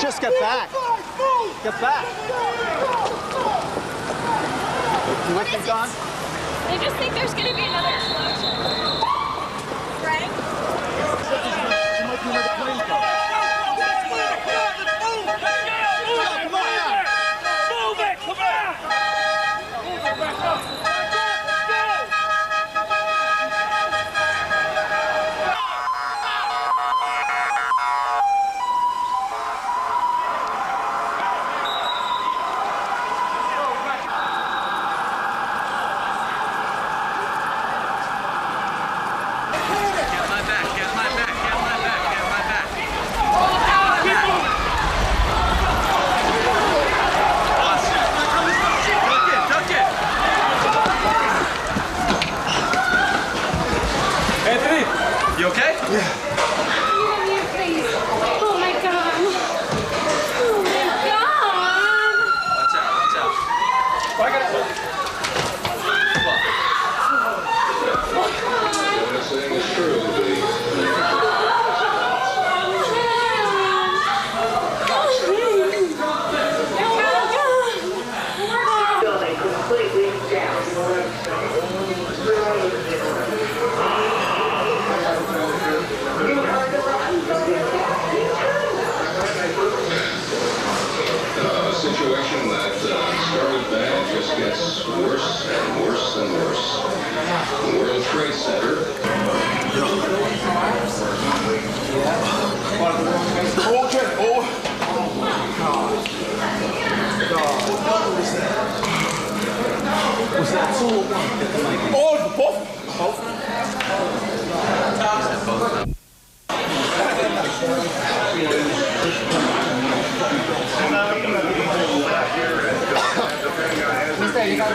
Just get back. Get back. You want me gone? They just think there's going to be another explosion. Frank? There might be another plane coming. You okay? Please. Oh my God. Oh my God. Watch out, watch out. I got it. What I'm saying is true. Building completely down. A situation that started bad just gets worse and worse and worse. The World Trade Center. Was that two or one? Oh, both. Mister, you got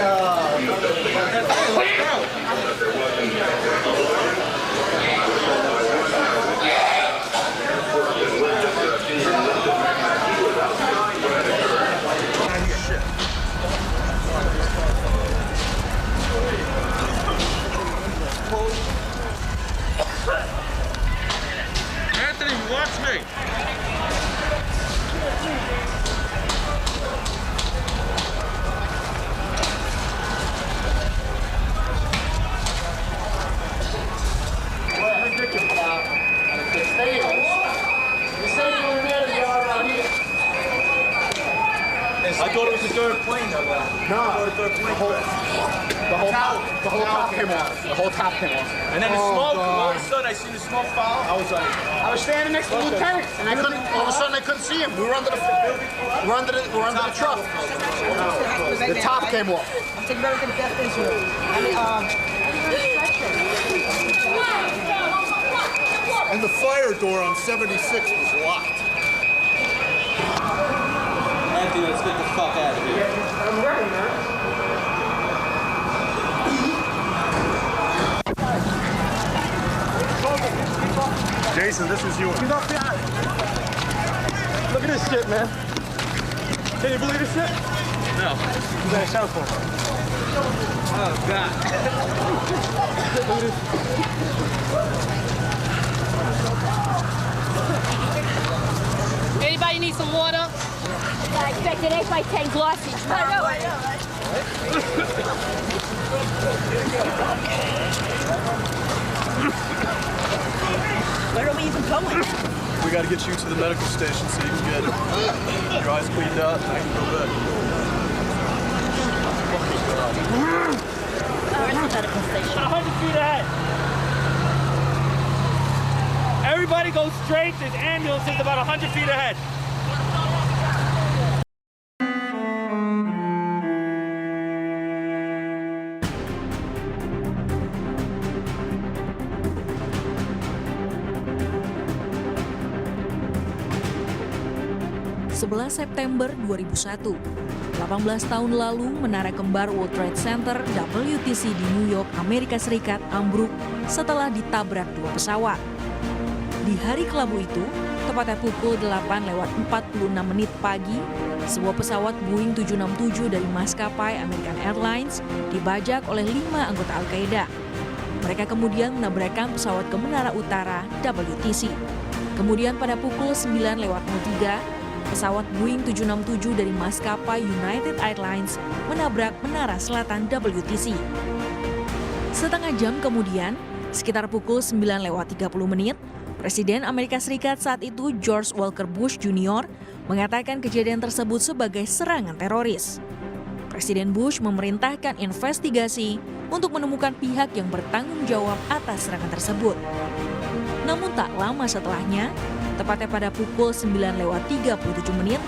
Anthony, watch me. I thought it was the third plane though. No, the whole top came off. The whole top came off. And then the smoke, all of a sudden I seen the smoke follow. I was like, I was standing next to the lieutenant, and I couldn't. All of a sudden, I couldn't see him. We were under the truck. The top came off. American Death Israel. And the fire door on 76 was locked. Anthony, let's get the fuck out of here. I'm ready, man. Jason, this is yours. Look at this shit, man. Can you believe this shit? No. You got a cell phone. Oh, God. Anybody need some water? I expect an 8x10 glossy. I know, Where are we even going? We got to get you to the medical station so you can get your eyes cleaned out and I can go back. Where's the medical station? 100 feet ahead. Everybody go straight. This ambulance is about 100 feet ahead. September 2001, 18 tahun lalu menara kembar World Trade Center WTC di New York, Amerika Serikat ambruk setelah ditabrak dua pesawat. Di hari kelabu itu, tepatnya pukul 8:46 pagi, sebuah pesawat Boeing 767 dari maskapai American Airlines dibajak oleh 5 anggota Al-Qaeda. Mereka kemudian menabrakkan pesawat ke menara utara WTC. Kemudian pada pukul 9:03, pesawat Boeing 767 dari maskapai United Airlines menabrak menara selatan WTC. Setengah jam kemudian, sekitar pukul 9:30, Presiden Amerika Serikat saat itu George Walker Bush Jr. mengatakan kejadian tersebut sebagai serangan teroris. Presiden Bush memerintahkan investigasi untuk menemukan pihak yang bertanggung jawab atas serangan tersebut. Namun tak lama setelahnya, tepatnya pada pukul 9:37,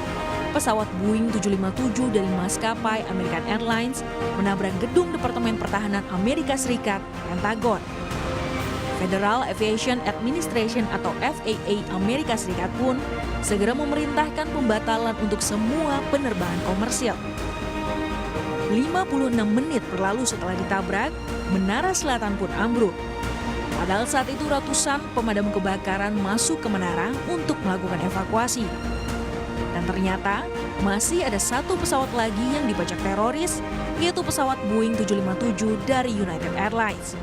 pesawat Boeing 757 dari maskapai American Airlines menabrak gedung Departemen Pertahanan Amerika Serikat, Pentagon. Federal Aviation Administration atau FAA Amerika Serikat pun segera memerintahkan pembatalan untuk semua penerbangan komersial. 56 menit berlalu setelah ditabrak, menara selatan pun ambruk. Padahal saat itu ratusan pemadam kebakaran masuk ke menara untuk melakukan evakuasi. Dan ternyata masih ada satu pesawat lagi yang dibajak teroris, yaitu pesawat Boeing 757 dari United Airlines.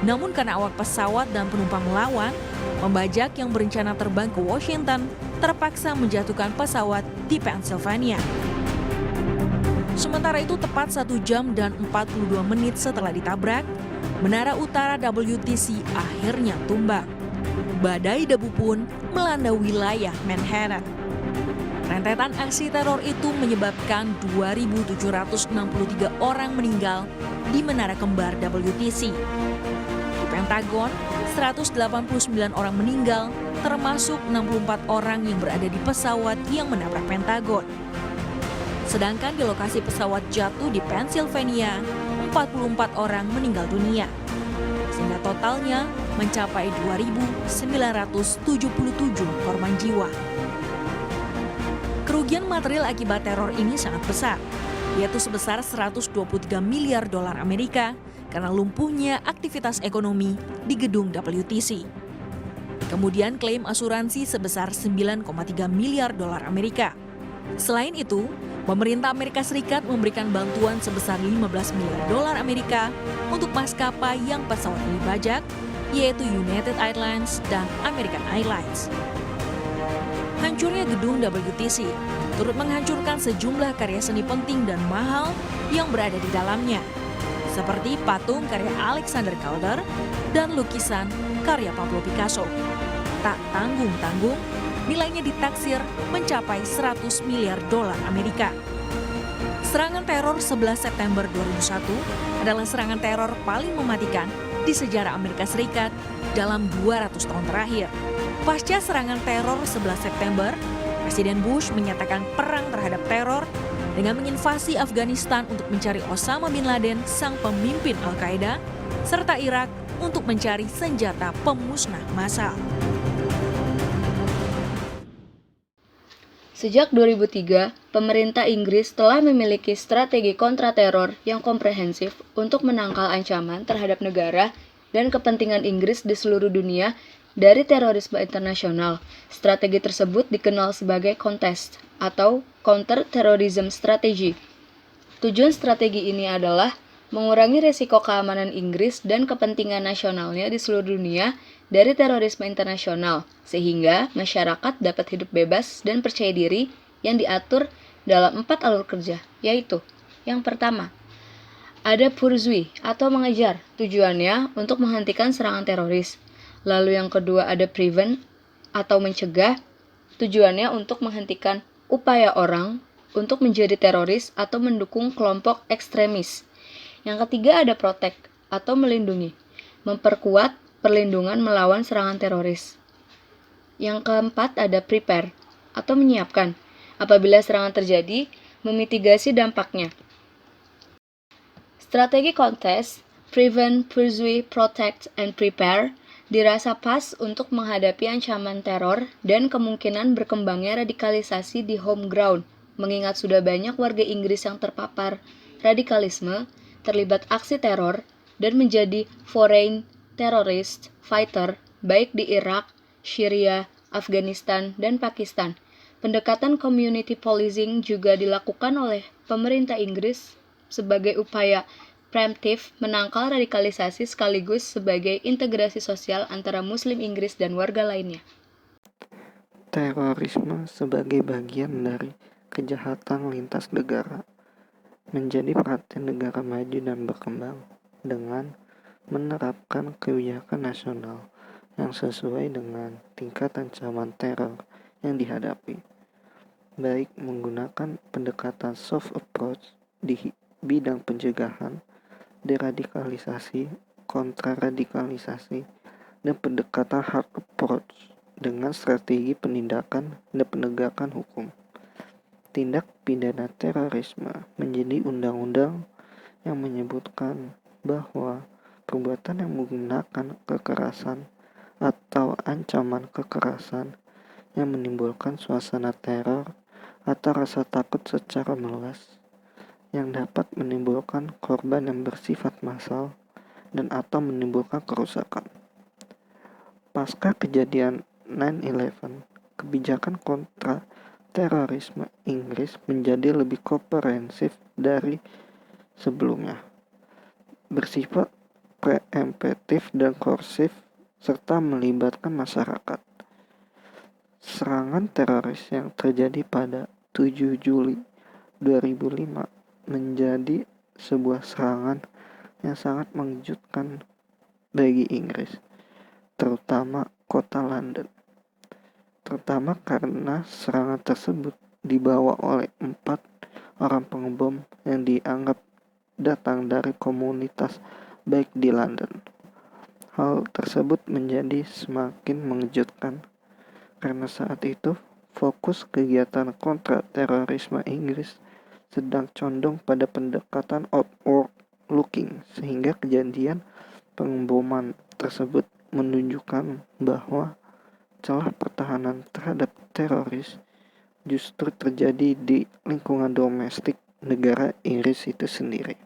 Namun karena awak pesawat dan penumpang melawan, pembajak yang berencana terbang ke Washington terpaksa menjatuhkan pesawat di Pennsylvania. Sementara itu tepat 1 jam dan 42 menit setelah ditabrak, menara utara WTC akhirnya tumbang. Badai debu pun melanda wilayah Manhattan. Rentetan aksi teror itu menyebabkan 2.763 orang meninggal di menara kembar WTC. Di Pentagon, 189 orang meninggal, termasuk 64 orang yang berada di pesawat yang menabrak Pentagon. Sedangkan di lokasi pesawat jatuh di Pennsylvania, 44 orang meninggal dunia. Sehingga totalnya mencapai 2.977 korban jiwa. Kerugian material akibat teror ini sangat besar, yaitu sebesar 123 miliar dolar Amerika karena lumpuhnya aktivitas ekonomi di gedung WTC. Kemudian klaim asuransi sebesar 9,3 miliar dolar Amerika. Selain itu, pemerintah Amerika Serikat memberikan bantuan sebesar 15 miliar dolar Amerika untuk maskapai yang pesawat ini dibajak, yaitu United Airlines dan American Airlines. Hancurnya gedung WTC turut menghancurkan sejumlah karya seni penting dan mahal yang berada di dalamnya, seperti patung karya Alexander Calder dan lukisan karya Pablo Picasso. Tak tanggung-tanggung, nilainya ditaksir mencapai 100 miliar dolar Amerika. Serangan teror 11 September 2001 adalah serangan teror paling mematikan di sejarah Amerika Serikat dalam 200 tahun terakhir. Pasca serangan teror 11 September, Presiden Bush menyatakan perang terhadap teror dengan menginvasi Afghanistan untuk mencari Osama bin Laden, sang pemimpin Al-Qaeda, serta Irak untuk mencari senjata pemusnah massal. Sejak 2003, pemerintah Inggris telah memiliki strategi kontra-teror yang komprehensif untuk menangkal ancaman terhadap negara dan kepentingan Inggris di seluruh dunia dari terorisme internasional. Strategi tersebut dikenal sebagai CONTEST atau Counter Terrorism Strategy. Tujuan strategi ini adalah mengurangi risiko keamanan Inggris dan kepentingan nasionalnya di seluruh dunia dari terorisme internasional, sehingga masyarakat dapat hidup bebas dan percaya diri yang diatur dalam 4 alur kerja, yaitu yang pertama, ada pursue atau mengejar, tujuannya untuk menghentikan serangan teroris. Lalu yang kedua ada prevent atau mencegah, tujuannya untuk menghentikan upaya orang untuk menjadi teroris atau mendukung kelompok ekstremis. Yang ketiga ada protect atau melindungi, memperkuat perlindungan melawan serangan teroris. Yang keempat ada prepare atau menyiapkan, apabila serangan terjadi, memitigasi dampaknya. Strategi CONTEST, prevent, pursue, protect, and prepare dirasa pas untuk menghadapi ancaman teror dan kemungkinan berkembangnya radikalisasi di home ground, mengingat sudah banyak warga Inggris yang terpapar radikalisme, terlibat aksi teror, dan menjadi foreign terrorist fighter baik di Irak, Syria, Afghanistan, dan Pakistan. Pendekatan community policing juga dilakukan oleh pemerintah Inggris sebagai upaya preemptif menangkal radikalisasi sekaligus sebagai integrasi sosial antara Muslim Inggris dan warga lainnya. Terorisme sebagai bagian dari kejahatan lintas negara menjadi perhatian negara maju dan berkembang dengan menerapkan kebijakan nasional yang sesuai dengan tingkat ancaman teror yang dihadapi, baik menggunakan pendekatan soft approach di bidang pencegahan, deradikalisasi, kontraradikalisasi, dan pendekatan hard approach dengan strategi penindakan dan penegakan hukum. Tindak pidana terorisme menjadi undang-undang yang menyebutkan bahwa perbuatan yang menggunakan kekerasan atau ancaman kekerasan yang menimbulkan suasana teror atau rasa takut secara meluas yang dapat menimbulkan korban yang bersifat massal dan atau menimbulkan kerusakan. Pasca kejadian 9/11, kebijakan kontra terorisme Inggris menjadi lebih komprehensif dari sebelumnya, bersifat preemptif dan korsif serta melibatkan masyarakat. Serangan teroris yang terjadi pada 7 Juli 2005 menjadi sebuah serangan yang sangat mengejutkan bagi Inggris, terutama kota London. Terutama karena serangan tersebut dibawa oleh 4 orang pengebom yang dianggap datang dari komunitas baik di London. Hal tersebut menjadi semakin mengejutkan karena saat itu fokus kegiatan kontra terorisme Inggris sedang condong pada pendekatan outward looking, sehingga kejadian pengeboman tersebut menunjukkan bahwa celah pertahanan terhadap teroris justru terjadi di lingkungan domestik negara Inggris itu sendiri.